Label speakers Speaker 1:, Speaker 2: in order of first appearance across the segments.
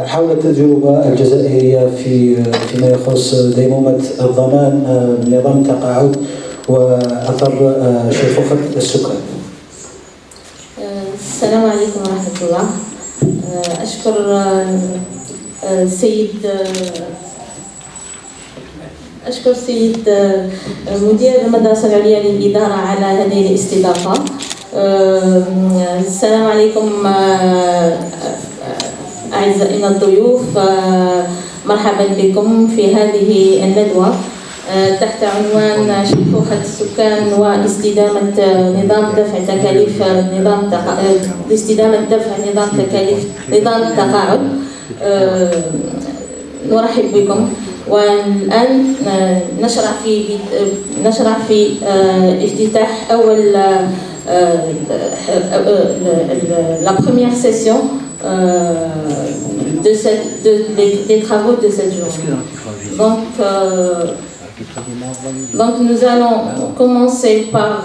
Speaker 1: حول التجربة الجزائرية فيما يخص ديمومة الضمان نظام التقاعد وأثر شيخوخة السكان.
Speaker 2: السلام عليكم ورحمة الله. أشكر سيد مدير المدرسة العليا للإدارة على هذه الاستضافة. السلام عليكم أعزائنا الضيوف، مرحبا بكم في هذه الندوة تحت عنوان شيخوخة السكان واستدامة نظام دفع تكاليف نظام التقاعد. نرحب بكم، والآن نشرع في افتتاح أول la première session des travaux de cette journée. Donc nous allons commencer par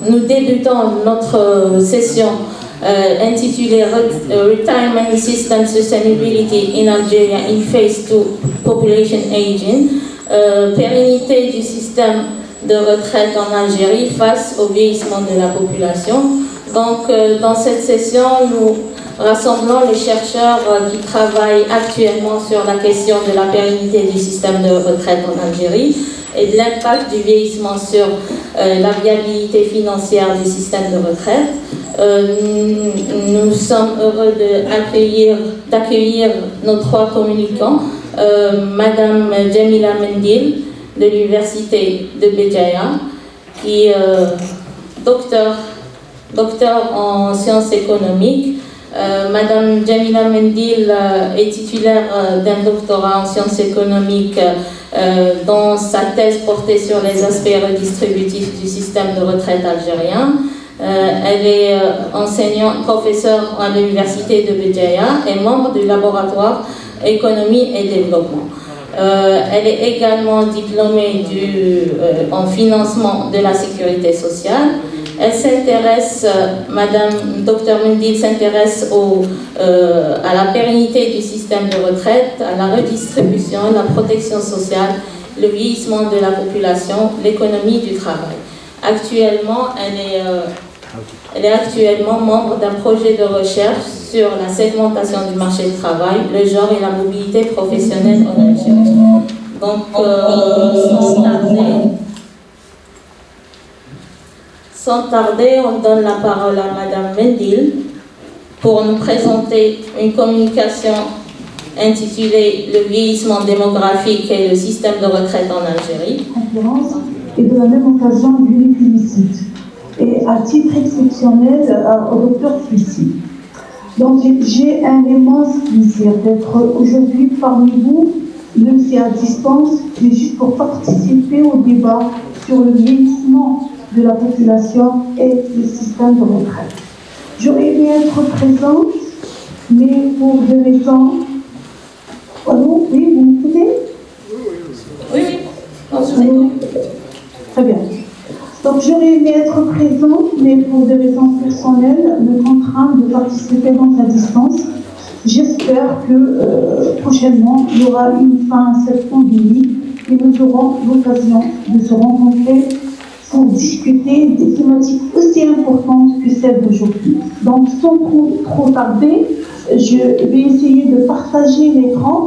Speaker 2: nous débutons notre session intitulée Retirement System Sustainability in Algeria in Phase 2 Population Aging, pérennité du système de retraite en Algérie face au vieillissement de la population. Donc dans cette session, nous rassemblons les chercheurs qui travaillent actuellement sur la question de la pérennité du système de retraite en Algérie et de l'impact du vieillissement sur la viabilité financière du système de retraite. Nous sommes heureux d'accueillir nos trois communicants, Madame Jamila Mendil de l'Université de Béjaïa, qui est docteur en sciences économiques. Madame Jamila Mendil est titulaire d'un doctorat en sciences économiques dont sa thèse portait sur les aspects redistributifs du système de retraite algérien. Elle est enseignante, professeure à l'Université de Béjaïa et membre du laboratoire Économie et Développement. Elle est également diplômée en financement de la sécurité sociale. Elle s'intéresse, Madame Dr Mendil s'intéresse à la pérennité du système de retraite, à la redistribution, la protection sociale, le vieillissement de la population, l'économie du travail. Actuellement, elle est actuellement membre d'un projet de recherche sur la segmentation du marché du travail, le genre et la mobilité professionnelle en Algérie. Donc, sans tarder, on donne la parole à Madame Mendil pour nous présenter une communication intitulée Le vieillissement démographique et le système de retraite en Algérie.
Speaker 3: Et de la même occasion, je lui félicite. Et à titre exceptionnel, au docteur Fissi. Donc j'ai un immense plaisir d'être aujourd'hui parmi vous, même si à distance, mais juste pour participer au débat sur le vieillissement de la population et le système de retraite. J'aurais aimé être présente, mais pour des raisons... Allô, oui, vous m'écoutez?
Speaker 2: Oui.
Speaker 3: Très bien. Donc j'aurais aimé être présente, mais pour des raisons personnelles, me contraindre de participer donc à distance. J'espère que prochainement, il y aura une fin à cette pandémie et nous aurons l'occasion de se rencontrer pour discuter des thématiques aussi importantes que celles d'aujourd'hui. Donc sans trop tarder, je vais essayer de partager l'écran.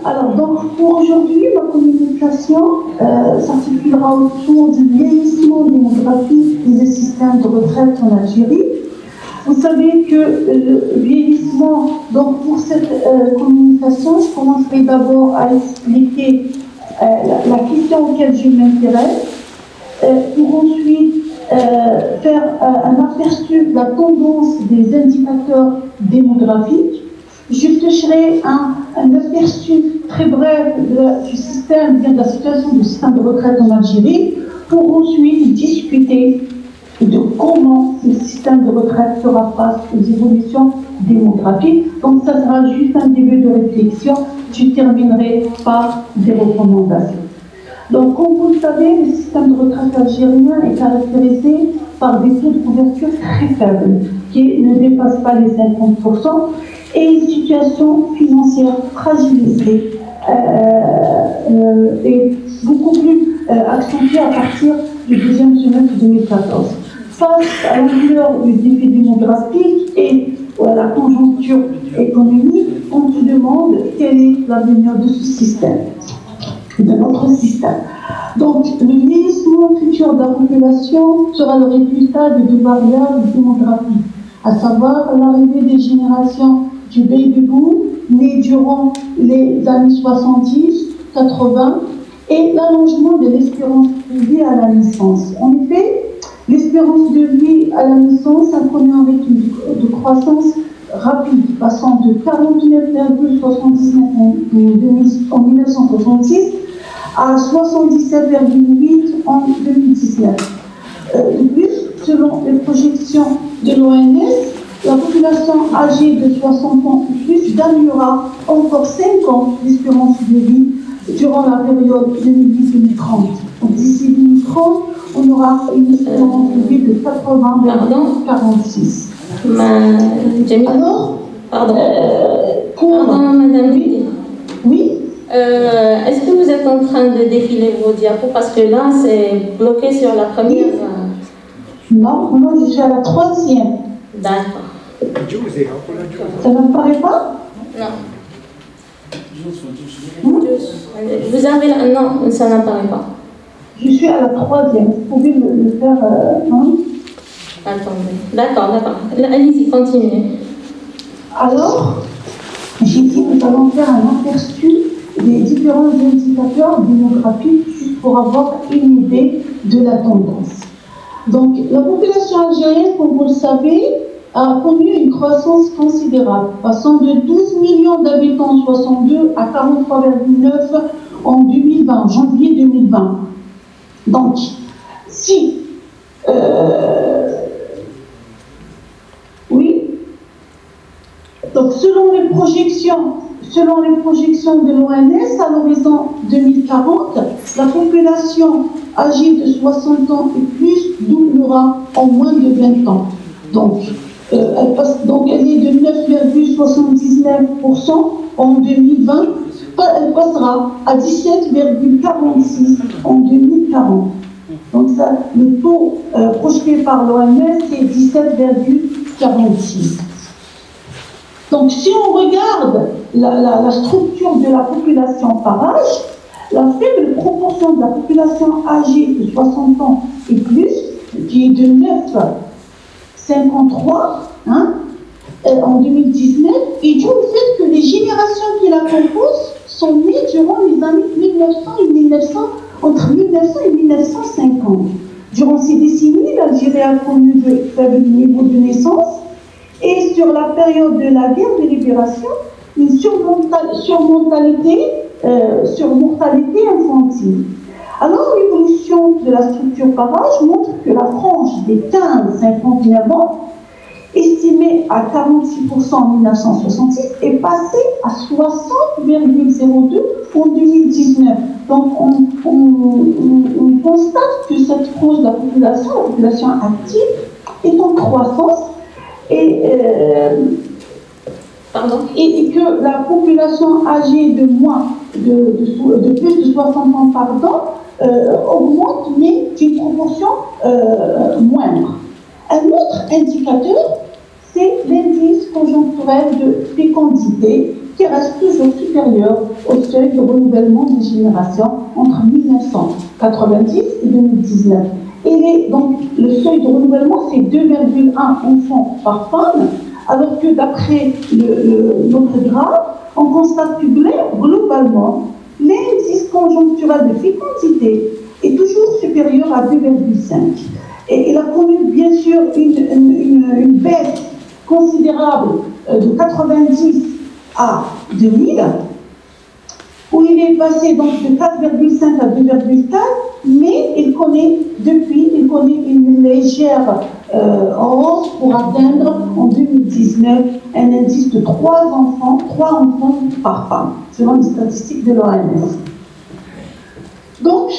Speaker 3: Alors donc pour aujourd'hui, ma communication s'articulera autour du vieillissement démographique des systèmes de retraite en Algérie. Vous savez que le vieillissement, donc pour cette communication, je commencerai d'abord à expliquer la question auquel je m'intéresse, pour ensuite faire un aperçu de la tendance des indicateurs démographiques. Je toucherai un aperçu très bref du système, de la situation du système de retraite en Algérie, pour ensuite discuter de comment ce système de retraite fera face aux évolutions démographiques. Donc ça sera juste un début de réflexion. Je terminerai par des recommandations. Donc, comme vous le savez, le système de retraite algérien est caractérisé par des taux de couverture très faibles, qui ne dépassent pas les 50%, et une situation financière fragilisée est beaucoup plus accentuée à partir du deuxième semestre 2014. Face à l'ampleur du défi démographique et à la conjoncture économique, on se demande quel est l'avenir de ce système, de notre système. Donc, le vieillissement futur de la population sera le résultat de deux variables démographiques, à savoir l'arrivée des générations du baby boom, né durant les années 70-80, et l'allongement de l'espérance de vie à la naissance. En effet, l'espérance de vie à la naissance a connu avec une croissance rapide, passant de 49,79 en 1966 à 77,8 en 2019. De plus, selon les projections de l'OMS, la population âgée de 60 ans ou plus gagnera encore 5 ans d'espérance de vie durant la période 2010-2030. Donc d'ici 2030, on aura une espérance de vie de 80,46. Alors,
Speaker 2: Pardon, madame.
Speaker 3: Oui.
Speaker 2: Est-ce que vous êtes en train de défiler vos diapos? Parce que là, c'est bloqué sur la première.
Speaker 3: Non, moi je suis à la 3e.
Speaker 2: D'accord.
Speaker 3: Ça ne paraît pas?
Speaker 2: Non. Vous avez la... Non, ça n'apparaît pas.
Speaker 3: Je suis à la 3e. Vous pouvez le faire, non?
Speaker 2: Attendez. D'accord. Allez-y, continuez.
Speaker 3: Alors, j'ai dit, nous allons faire un aperçu des différents indicateurs démographiques juste pour avoir une idée de la tendance. Donc, la population algérienne, comme vous le savez, a connu une croissance considérable, passant de 12 millions d'habitants en 62 à 43,9 en 2020, janvier 2020. Donc, si... oui. Donc, selon les projections de l'OMS, à l'horizon 2040, la population âgée de 60 ans et plus doublera en moins de 20 ans. Donc, elle est de 9,79% en 2020, elle passera à 17,46% en 2040. Donc, ça, le taux projeté par l'OMS, c'est 17,46%. Donc, si on regarde la structure de la population par âge, la faible proportion de la population âgée de 60 ans et plus, qui est de 9,53 en 2019, est due au fait que les générations qui la composent sont nées durant les années 1900 et 1900, entre 1900 et 1950. Durant ces décennies, l'Algérie a connu de faibles niveaux de naissance. Et sur la période de la guerre de libération, une surmortalité infantile. Alors, l'évolution de la structure par âge montre que la frange des 15-59 ans, estimée à 46% en 1966, est passée à 60,02% en 2019. Donc, on constate que cette frange de la population active, est en croissance. Et que la population âgée de plus de 60 ans augmente, mais d'une proportion moindre. Un autre indicateur, c'est l'indice conjoncturel de fécondité, qui reste toujours supérieur au seuil de renouvellement des générations entre 1990 et 2019. Et donc, le seuil de renouvellement, c'est 2,1 enfants par femme, alors que d'après notre graphe, on constate que globalement, l'indice conjoncturel de fécondité est toujours supérieur à 2,5. Et il a connu bien sûr une baisse considérable de 90 à 2000, où il est passé donc de 4,5 à 2,4, mais il connaît une légère hausse pour atteindre en 2019 un indice de 3 enfants par femme, selon les statistiques de l'OMS. Donc,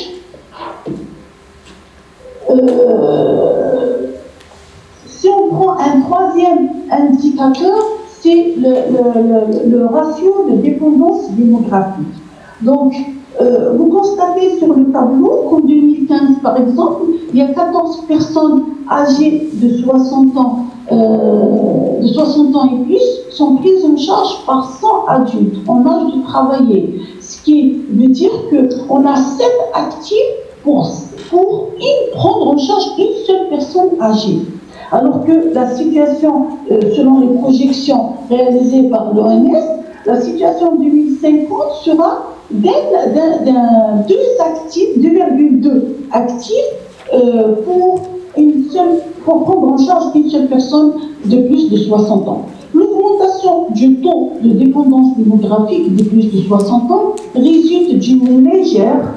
Speaker 3: si on prend un troisième indicateur, c'est le ratio de dépendance démographique. Donc, vous constatez sur le tableau qu'en 2015, par exemple, il y a 14 personnes âgées de 60 ans et plus sont prises en charge par 100 adultes en âge de travailler. Ce qui veut dire qu'on a 7 actifs pour prendre en charge une seule personne âgée. Alors que la situation, selon les projections réalisées par l'OMS, la situation en 2050 sera d'un 2,2 actifs pour prendre en charge une seule personne de plus de 60 ans. L'augmentation du taux de dépendance démographique de plus de 60 ans résulte d'une légère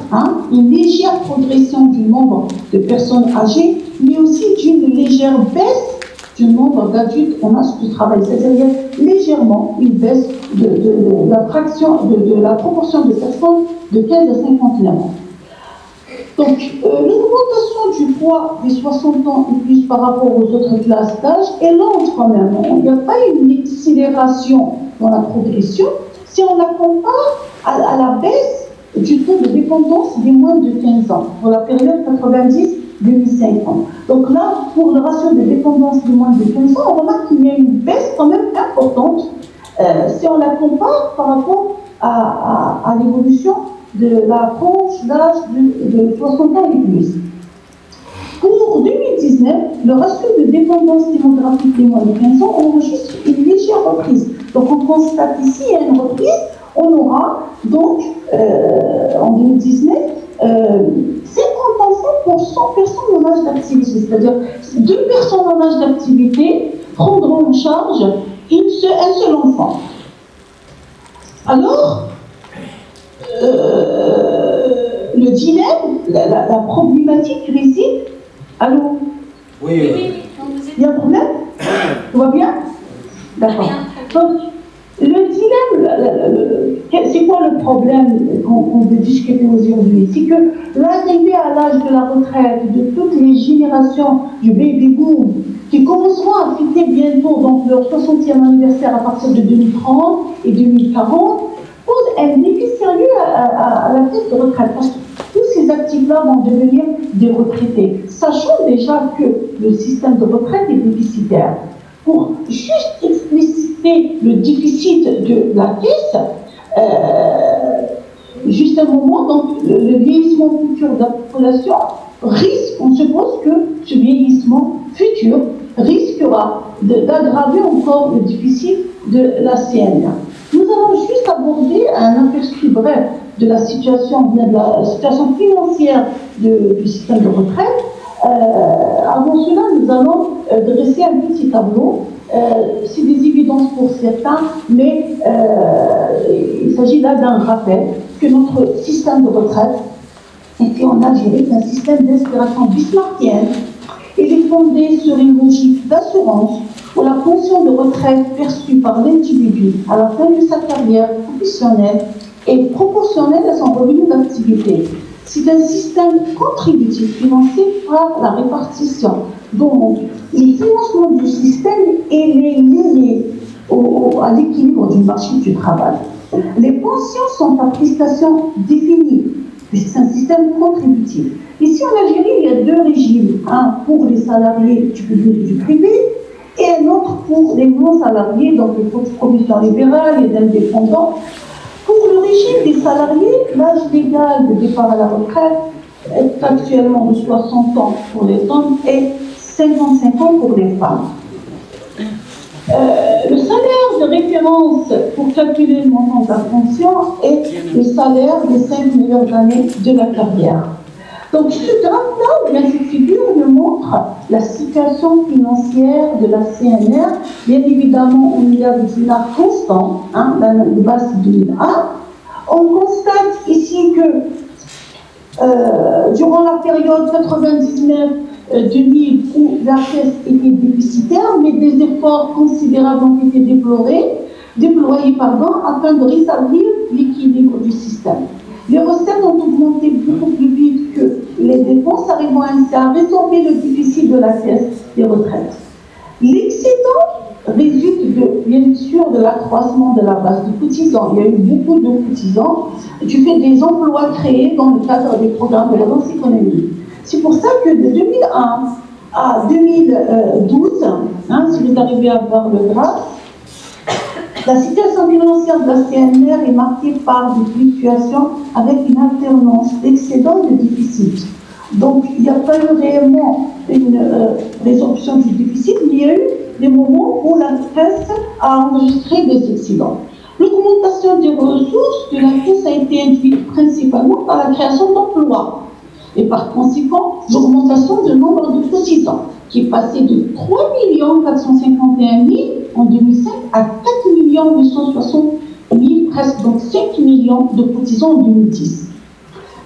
Speaker 3: progression du nombre de personnes âgées, mais aussi d'une légère baisse du nombre d'adultes en âge de travail. C'est-à-dire légèrement une baisse de la proportion de personnes de 15 à 51 ans. Donc, l'augmentation du poids des 60 ans et plus par rapport aux autres classes d'âge est lente quand même. Il n'y a pas une accélération dans la progression si on la compare à la baisse du taux de dépendance des moins de 15 ans pour la période 90-2050. Donc là, pour le ratio de dépendance des moins de 15 ans, on remarque qu'il y a une baisse quand même importante si on la compare par rapport à l'évolution de la tranche d'âge de 60 ans et plus. Pour 2019, le ratio de dépendance démographique des moins de 15 ans enregistre une légère reprise. Donc on constate ici une reprise. On aura donc en 2019 55% personnes en âge d'activité, c'est-à-dire 2 personnes en âge d'activité prendront en charge un seul enfant. Alors, le dilemme, la problématique réside. Allô?
Speaker 1: Oui.
Speaker 3: Il y a un problème? Tout va bien? D'accord. Donc, le dilemme, c'est quoi le problème qu'on veut discuter aujourd'hui? C'est que l'arrivée à l'âge de la retraite de toutes les générations du baby boom qui commenceront à fêter bientôt donc leur 60e anniversaire à partir de 2030 et 2040 pose un défi sérieux à la prise de retraite, parce que tous ces actifs-là vont devenir des retraités, sachant déjà que le système de retraite est déficitaire. Pour juste expliciter le déficit de la caisse, juste un moment, donc le vieillissement futur de la population on suppose que ce vieillissement futur risquera d'aggraver encore le déficit de la CNR. Nous allons juste aborder un aperçu bref de la situation financière du système de retraite. Avant cela, nous allons dresser un petit tableau. C'est des évidences pour certains, mais il s'agit là d'un rappel que notre système de retraite était en Algérie un système d'inspiration bismarckienne. Il est fondé sur une logique d'assurance où la pension de retraite perçue par l'individu à la fin de sa carrière professionnelle est proportionnelle à son revenu d'activité. C'est un système contributif financé par la répartition. Donc, le financement du système est lié à l'équilibre du marché du travail. Les pensions sont à prestation définie, puisque c'est un système contributif. Ici en Algérie, il y a 2 régimes, un pour les salariés du public et du privé, et un autre pour les non-salariés, donc les professions libérales et indépendants. Pour le régime des salariés, l'âge légal de départ à la retraite est actuellement de 60 ans pour les hommes et 55 ans pour les femmes. Le salaire de référence pour calculer le montant de la pension est le salaire des 5 meilleures années de la carrière. Donc ce graphe-là, ou bien cette figure, nous montre la situation financière de la CNR. Bien évidemment, on y a des dinars constants, la base 2001. On constate ici que durant la période 99-2000, où la caisse était déficitaire, mais des efforts considérables ont été déployés afin de rétablir l'équilibre du système. Les recettes ont augmenté beaucoup plus vite que les dépenses, arrivant ainsi à résorber le déficit de la caisse des retraites. L'excédent résulte bien sûr de l'accroissement de la base de cotisants. Il y a eu beaucoup de cotisants du fait des emplois créés dans le cadre des programmes de relance économique. C'est pour ça que de 2001 à 2012, si vous arrivez à voir le graphe, la situation financière de la CNR est marquée par des fluctuations avec une alternance d'excédent et de déficit. Donc, il n'y a pas eu réellement une résorption du déficit, mais il y a eu des moments où la caisse a enregistré des excédents. L'augmentation des ressources de la caisse a été induite principalement par la création d'emplois et par conséquent l'augmentation du nombre de cotisants qui est passé de 3 451 000 en 2005 à 4 860 000, presque donc 5 millions de cotisants en 2010.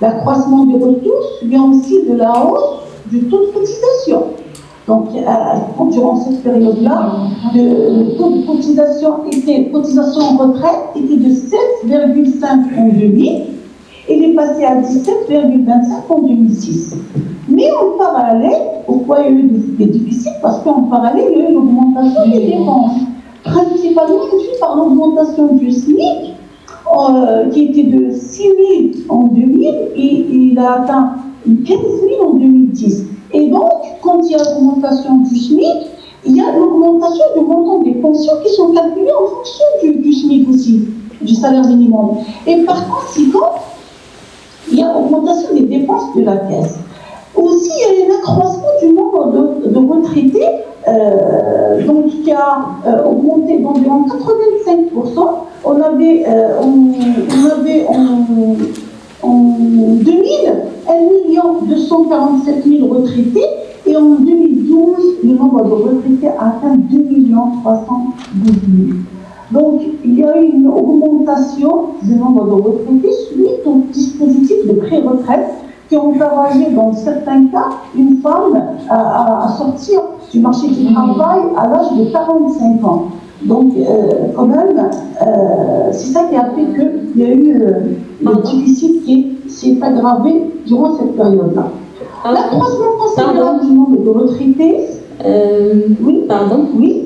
Speaker 3: L'accroissement des ressources vient aussi de la hausse du taux de cotisation. Donc, durant cette période-là, le taux de cotisation en retraite était de 7,5 en 2000 et il est passé à 17,25 en 2006. Mais en parallèle, pourquoi il y a eu des déficits? Parce qu'en parallèle, il y a eu l'augmentation des dépenses, principalement induite par l'augmentation du SMIC, qui était de 6 000 en 2000 et il a atteint 15 000 en 2010. Et donc, quand il y a l'augmentation du SMIC, il y a l'augmentation du montant des pensions qui sont calculées en fonction du SMIC aussi, du salaire minimum. Et par conséquent, il y a augmentation des dépenses de la caisse. Aussi, il y a un accroissement du nombre de retraités, donc qui a augmenté d'environ 85%. On avait en 2000 1 247 000 retraités et en 2012, le nombre de retraités a atteint 2 312 000. Donc, il y a eu une augmentation du nombre de retraités suite au dispositif de pré-retraite qui ont encouragé, dans certains cas, une femme à sortir du marché du travail à l'âge de 45 ans. Donc, quand même, c'est ça qui a fait qu'il y a eu le déficit qui s'est aggravé durant cette période-là. L'accroissement considérable du nombre de retraités.
Speaker 2: Oui, pardon.
Speaker 3: Oui.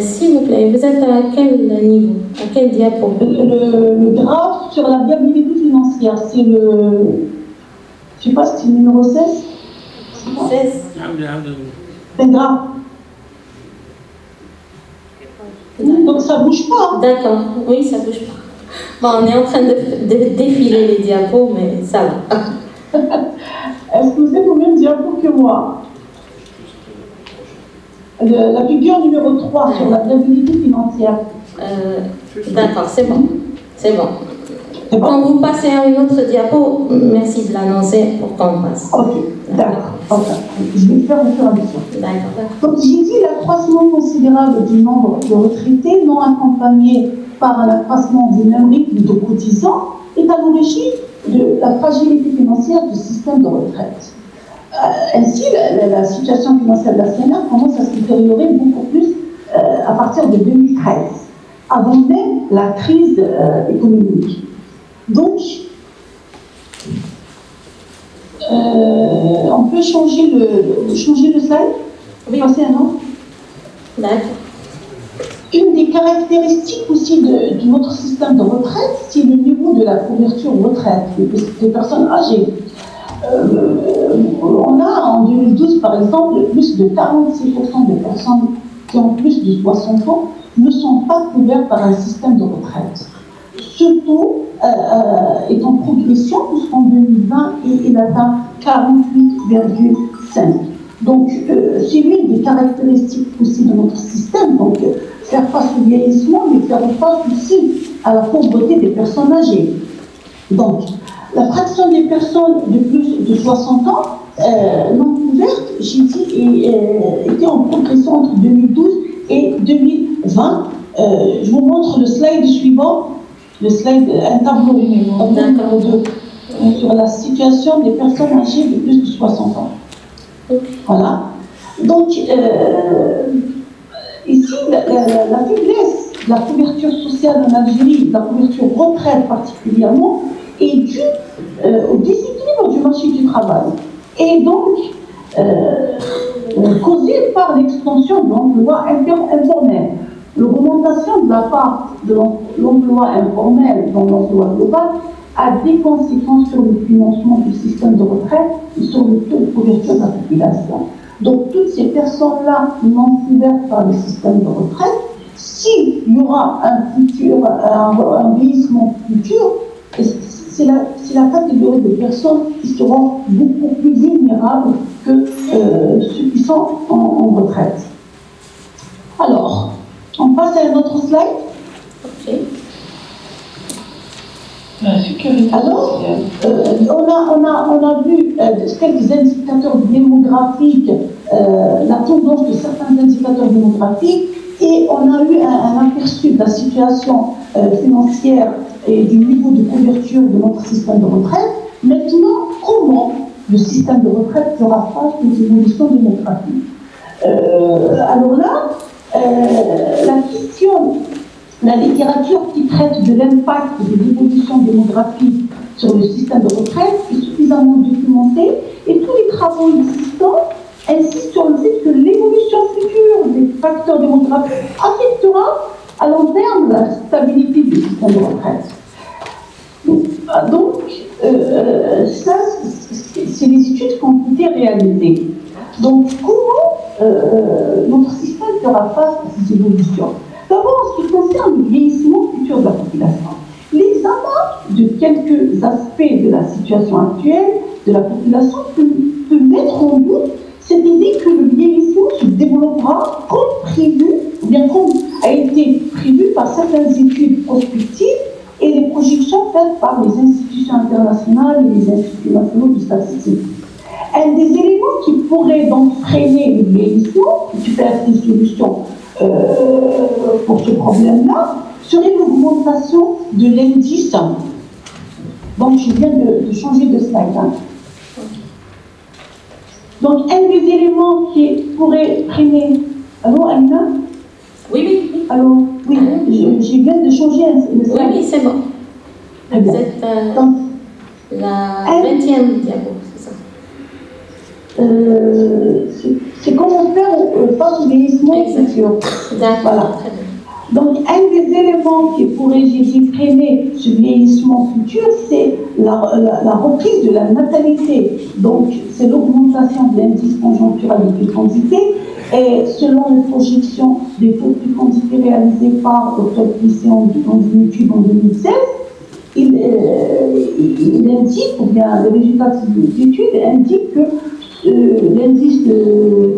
Speaker 2: S'il vous plaît, vous êtes à quel niveau? À quel diapo?
Speaker 3: Le graphe sur la viabilité financière, c'est le. Je ne sais pas si c'est le numéro 16.
Speaker 2: 16.
Speaker 3: C'est grave. Donc ça ne bouge pas.
Speaker 2: D'accord, oui, ça ne bouge pas. Bon, on est en train de défiler les diapos, mais ça va.
Speaker 3: Est-ce que vous avez le même diapo que moi? La figure numéro 3 sur la viabilité financière.
Speaker 2: D'accord, c'est bon. C'est bon.
Speaker 3: C'est bon?
Speaker 2: Quand vous passez à une autre diapo, merci de l'annoncer pour qu'on passe.
Speaker 3: Ok, d'accord. Okay. Je vais le faire au fur et à mesure.
Speaker 2: D'accord.
Speaker 3: Donc j'ai dit l'accroissement considérable du nombre de retraités non accompagné par un accroissement du même rythme de cotisants est à l'origine de la fragilité financière du système de retraite. Ainsi, la situation financière de la CNR commence à se détériorer beaucoup plus à partir de 2013, avant même la crise économique. Donc, on peut changer le slide?
Speaker 2: Oui.
Speaker 3: Passer un autre?
Speaker 2: D'accord.
Speaker 3: Une des caractéristiques aussi de notre système de retraite, c'est le niveau de la couverture retraite des personnes âgées. On a en 2012, par exemple, plus de 46% des personnes qui ont plus de 60 ans ne sont pas couvertes par un système de retraite. Ce taux est en progression puisqu'en 2020, il atteint 48,5. Donc, c'est l'une des caractéristiques aussi de notre système. Donc, faire face au vieillissement, mais faire face aussi à la pauvreté des personnes âgées. Donc, la fraction des personnes de plus de 60 ans non couvertes, j'ai dit, était en progression entre 2012 et 2020. Je vous montre le slide suivant, le slide, un tableau numéro 2, sur la situation des personnes âgées de plus de 60 ans. Voilà. Donc, ici, la faiblesse de la couverture sociale en Algérie, la couverture retraite particulièrement, est due au déséquilibre du marché du travail et donc causée par l'extension de l'emploi informel. L'augmentation de la part de l'emploi informel dans l'emploi global a des conséquences sur le financement du système de retraite et sur le taux de couverture de la population. Donc toutes ces personnes-là non couvertes par le système de retraite, s'il y aura un vieillissement futur, c'est la catégorie de personnes qui seront beaucoup plus vulnérables que ceux qui sont en retraite. Alors, on passe à un autre slide.
Speaker 2: Ok.
Speaker 3: Alors, on a vu quelques indicateurs démographiques, la tendance de certains indicateurs démographiques, et on a eu un aperçu de la situation financière et du niveau de couverture de notre système de retraite. Maintenant, comment le système de retraite fera face aux évolutions démographiques? Alors là, la question, la littérature qui traite de l'impact de l'évolution démographique sur le système de retraite est suffisamment documentée et tous les travaux existants insistent sur le fait que l'évolution future des facteurs démographiques affectera à long terme la stabilité du système de retraite. Donc, ça, c'est les études qui ont été réalisées. Donc, comment notre système fera face à ces évolutions? D'abord, en ce qui concerne le vieillissement futur de la population, l'examen de quelques aspects de la situation actuelle de la population peut mettre en doute cette idée que le vieillissement se développera comme prévu, ou bien comme a été prévu par certaines études prospectives et les projections faites par les institutions internationales et les instituts nationaux de statistique. Un des éléments qui pourrait donc freiner le vieillissement, et tu peux être des solutions pour ce problème-là, serait l'augmentation de l'indice. Donc, je viens de changer de slide. Hein. Donc, un des éléments qui pourrait freiner... Allô, Amina?
Speaker 2: Oui.
Speaker 3: Allô? Oui, je viens de changer le slide.
Speaker 2: Oui, c'est bon.
Speaker 3: Très bien.
Speaker 2: Vous êtes
Speaker 3: donc,
Speaker 2: la 20e diapo, c'est ça?
Speaker 3: C'est comment faire face au vieillissement futur. Voilà. Donc, un des éléments qui pourrait, j'ai dit, freiner ce vieillissement futur, c'est la reprise de la natalité. Donc, c'est l'augmentation de l'indice conjoncturel de fécondité. Et selon les projections des taux de fécondité réalisés par Dr. Plissé dans une étude en 2016, il indique, ou bien les résultats de cette étude indiquent que l'indice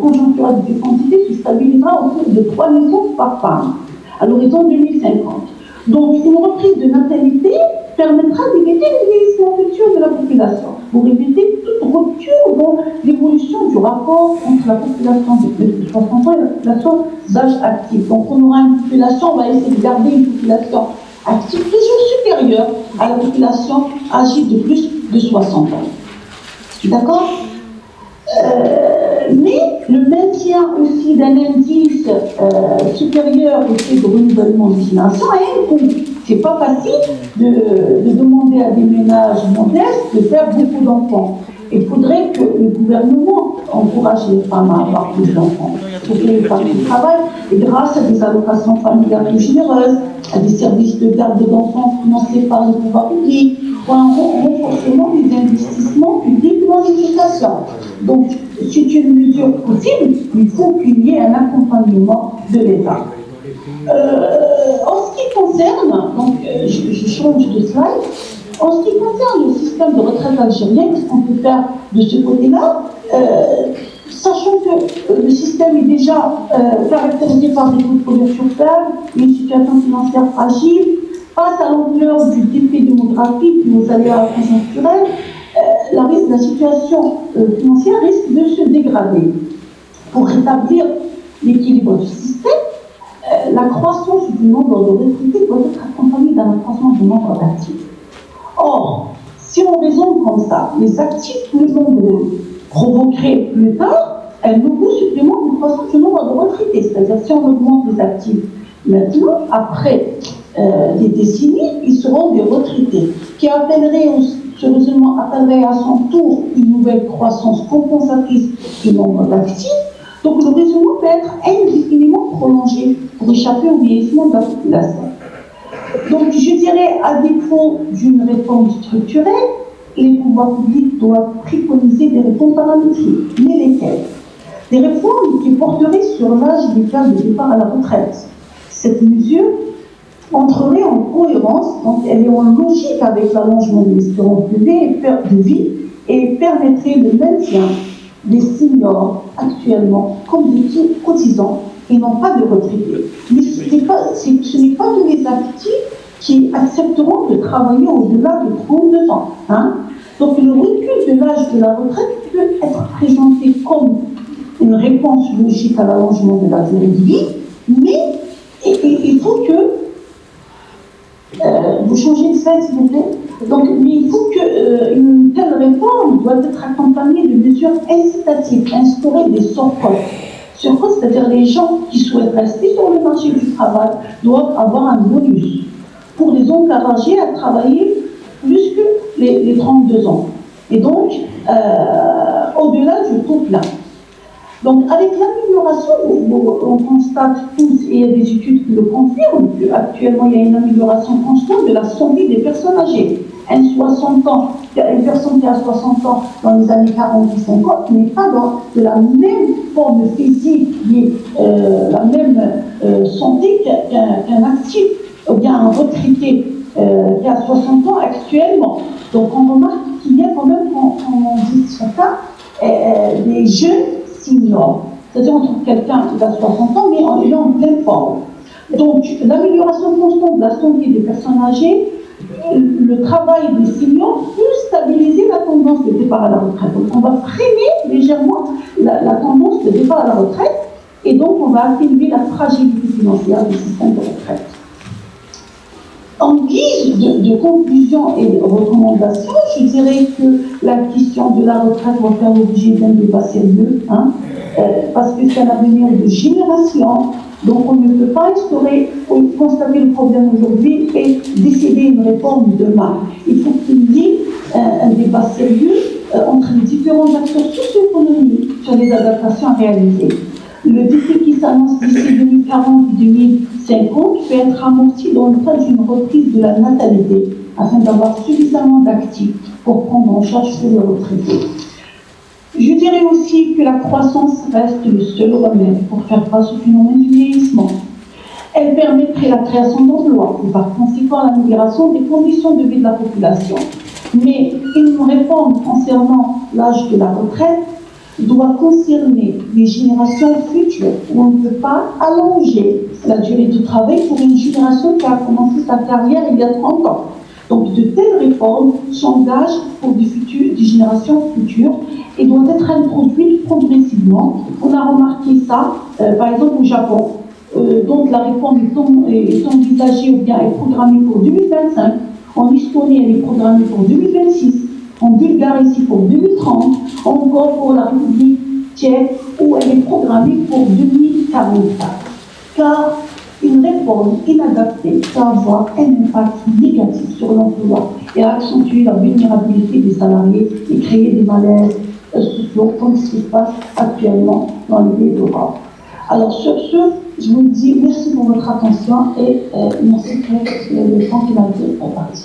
Speaker 3: conjoncturel de fécondité se stabilisera autour de 3 naissances par femme à l'horizon 2050. Donc, une reprise de natalité permettra d'éviter le vieillissement futur de la population, pour éviter toute rupture dans l'évolution du rapport entre la population de 60 ans et la population d'âge actif. Donc, on aura une population, on va essayer de garder une population active toujours supérieure à la population âgée de plus de 60 ans. D'accord? Mais le maintien aussi d'un indice supérieur au taux de renouvellement des financements a un coût. C'est pas facile de demander à des ménages modestes de faire beaucoup d'enfants. Il faudrait que le gouvernement encourage les femmes à avoir plus d'enfants, pour que les femmes travaillent, et grâce à des allocations familiales plus généreuses, à des services de garde d'enfants financés par le pouvoir public, ou un renforcement des investissements publics dans l'éducation. Donc, c'est une mesure possible, il faut qu'il y ait un accompagnement de l'État. En ce qui concerne, donc je change de slide, en ce qui concerne le système de retraite algérien, qu'est-ce qu'on peut faire de ce côté-là, sachant que le système est déjà caractérisé par des taux de couverture faibles, une situation financière fragile, face à l'ampleur du défi démographique et aux aléas conjoncturels, la situation financière risque de se dégrader. Pour rétablir l'équilibre du système, la croissance du nombre de retraités doit être accompagnée d'un accroissement du nombre d'actifs. Or, si on raisonne comme ça, les actifs plus nombreux provoqueraient plus tard un nouveau supplément de croissance du nombre de retraités. C'est-à-dire, si on augmente les actifs maintenant, après des décennies, ils seront des retraités, qui ce raisonnement appellerait à son tour une nouvelle croissance compensatrice du nombre d'actifs. Donc le raisonnement peut être indéfiniment prolongé pour échapper au vieillissement de la population. Donc je dirais, à défaut d'une réforme structurelle, les pouvoirs publics doivent préconiser des réformes paramétriques. Mais lesquelles? Des réformes qui porteraient sur l'âge légal de départ à la retraite. Cette mesure entrerait en cohérence, donc elle est en logique avec l'allongement de l'espérance de vie et permettrait le maintien des seniors actuellement comme des cotisants et non pas de retraités. Mais ce n'est pas tous les actifs qui accepteront de travailler au-delà de 32 ans. Donc le recul de l'âge de la retraite peut être présenté comme une réponse logique à l'allongement de la durée de vie, mais il faut que vous changez de slide, s'il vous plaît. Donc, mais il faut qu'une telle réforme doit être accompagnée de mesures incitatives, instaurer des surcotes. Surcotes, c'est-à-dire les gens qui souhaitent rester sur le marché du travail doivent avoir un bonus pour les encourager à travailler plus que les 32 ans. Et donc, au-delà du taux plein. Donc, avec l'amélioration, on constate tous, et il y a des études qui le confirment, qu'actuellement, il y a une amélioration constante de la santé des personnes âgées. Une personne qui a 60 ans dans les années 40 ou 50 n'est pas de la même forme physique, la même santé qu'un actif, ou bien un retraité qui a 60 ans actuellement. Donc, on remarque qu'il y a quand même, quand on dit ce cas, des jeunes seniors. C'est-à-dire, on trouve quelqu'un qui a 60 ans, mais on est en pleine forme. Donc, l'amélioration constante de la santé des personnes âgées, le travail des seniors peut stabiliser la tendance de départ à la retraite. Donc, on va freiner légèrement la tendance de départ à la retraite, et donc on va atténuer la fragilité financière du système de retraite. En guise de conclusion et de recommandation, je dirais que la question de la retraite va faire l'objet d'un débat sérieux, parce que c'est un avenir de génération. Donc on ne peut pas constater le problème aujourd'hui et décider une réforme demain. Il faut qu'il y ait un débat sérieux entre les différents acteurs socio-économiques sur les adaptations à réaliser. Le défi qui s'annonce d'ici 2040 et 2050 peut être amorti dans le cadre d'une reprise de la natalité, afin d'avoir suffisamment d'actifs pour prendre en charge tous les retraités. Je dirais aussi que la croissance reste le seul remède pour faire face au phénomène du vieillissement. Elle permettrait la création d'emplois et par conséquent l'amélioration des conditions de vie de la population. Mais une réforme concernant l'âge de la retraite doit concerner les générations futures, où on ne peut pas allonger la durée de travail pour une génération qui a commencé sa carrière il y a 30 ans. Donc de telles réformes s'engagent pour des générations futures et doivent être introduites progressivement. On a remarqué ça, par exemple au Japon, dont la réforme est envisagée ou bien est programmée pour 2025. En Estonie, elle est programmée pour 2026. En Bulgarie, ici pour 2030, encore pour la République tchèque, où elle est programmée pour 2044. Car une réforme inadaptée peut avoir un impact négatif sur l'emploi et accentuer la vulnérabilité des salariés et créer des malaises sociaux comme ce qui se passe actuellement dans les pays d'Europe. Alors sur ce, je vous dis merci pour votre attention et merci pour le temps qui m'a été imparti.